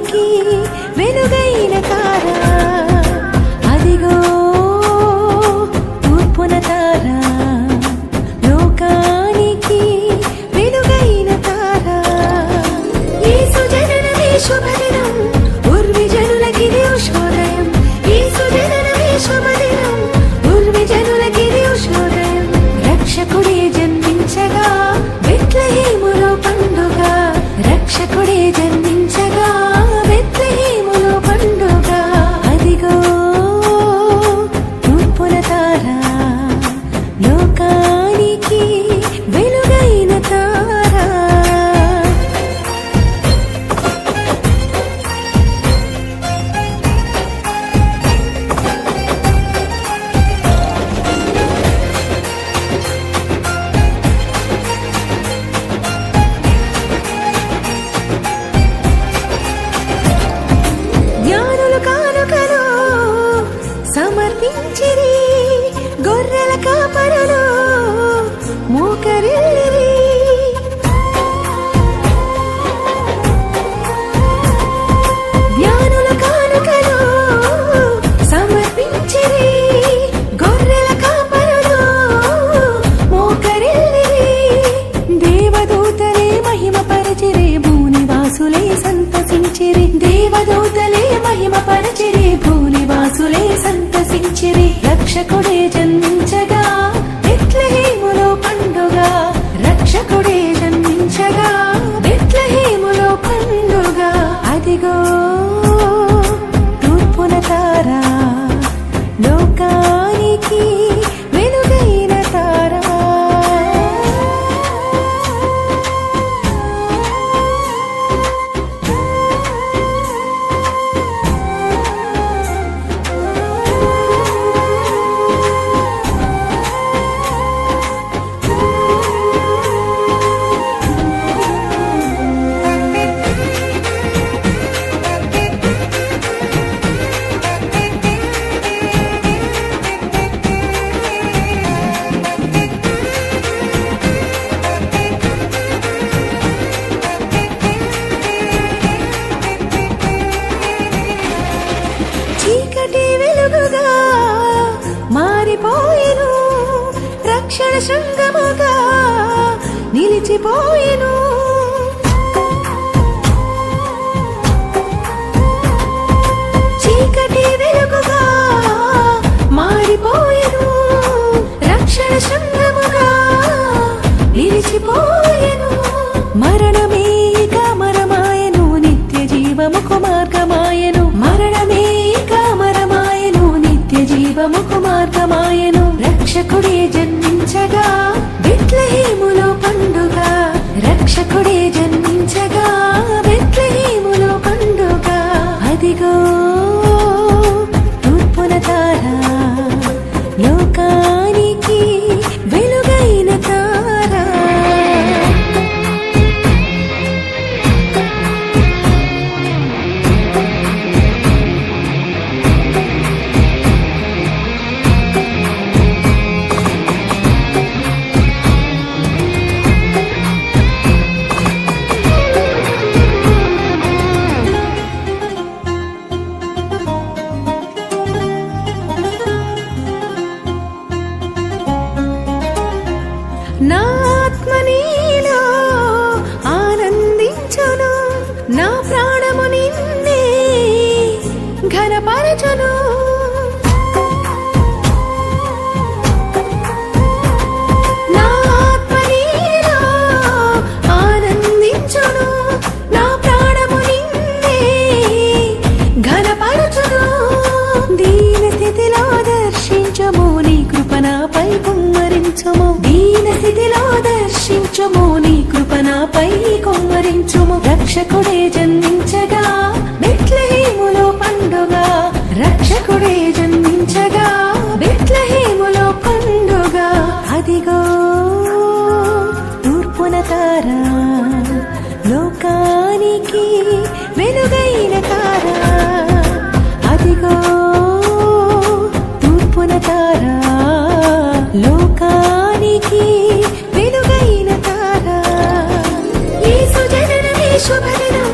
లోకానికి వెలుగైన తార అదిగో తూర్పున తార లోకానికి వెలుగైన తార యేసు జననమే శుభదినం ఉర్వి జనులకిది ఉషోదయం యేసు జననమే శుభదినం ఉర్వి జనులకిది ఉషోదయం రక్షకుడే జన్మించగా బెత్లెహేములో పండుగ రక్షకుడే జన్మించగా బెత్లెహేములో పండుగ అదిగో తూర్పున తార లోకానికి వెలుగైన తార జ్ఞానులు కానుకలు సమర్పించిరి గొర్రెల కాపరులు మోకరిల్లిరి జ్ఞానుల కానుకలు సమర్పించిరి గొర్రెల కాపరులు మోకరిల్లిరి దేవదూతలే మహిమ పరచిరే భూనివాసులే సంతసించిరి దేవదూతలే మహిమ పరచిరే భూనివాసులే సంతసించిరి రక్షకుడే జన్మించగా బెత్లెహేములో పండుగ రక్షకుడే జన్మించగా బెత్లెహేములో పండుగ అదిగో తూర్పున తార లోకానికి వెలుగైన తార చీకటి వెలుగుగా మారిపోయెను రక్షణ శృంగముగా నిలిచిపోయెను చీకటి వెలుగుగా మారిపోయెను రక్షణ శృంగముగా నిలిచిపోయెను మరణమే ఇక మరమాయెను నిత్య జీవముకు మార్గమాయెను మరణమే ఇక మరమాయెను నిత్య జీవముకు మార్గమాయెను రక్షకుడే జన్మించగా బెత్లెహేములో పండుగ రక్షకుడే జన్మించగా బెత్లెహేములో పండుగ అదిగో తూర్పున తార లోకానికి వెలుగైన తార నా ఆత్మ నీలో ఆనందించును నా ప్రాణము నిన్నే ఘనపరచును నా ఆత్మ నీలో ఆనందించును నా ప్రాణము నిన్నే ఘనపరచును దీన స్థితిలో దర్శించము నీ కృప నాపై కుమ్మరించుము దీన స్థితిలో దర్శించుము నీ కృప నాపై కుమ్మరించుము రక్షకుడే జన్మించగా బెత్లెహేములో పండుగ రక్షకుడే జన్మించగా బెత్లెహేములో పండుగ అదిగో తూర్పున తార లోకానికి వెలుగైన తార అదిగో తూర్పున తార లోకానికి వెలుగైన తార యేసు జననమే శుభదినం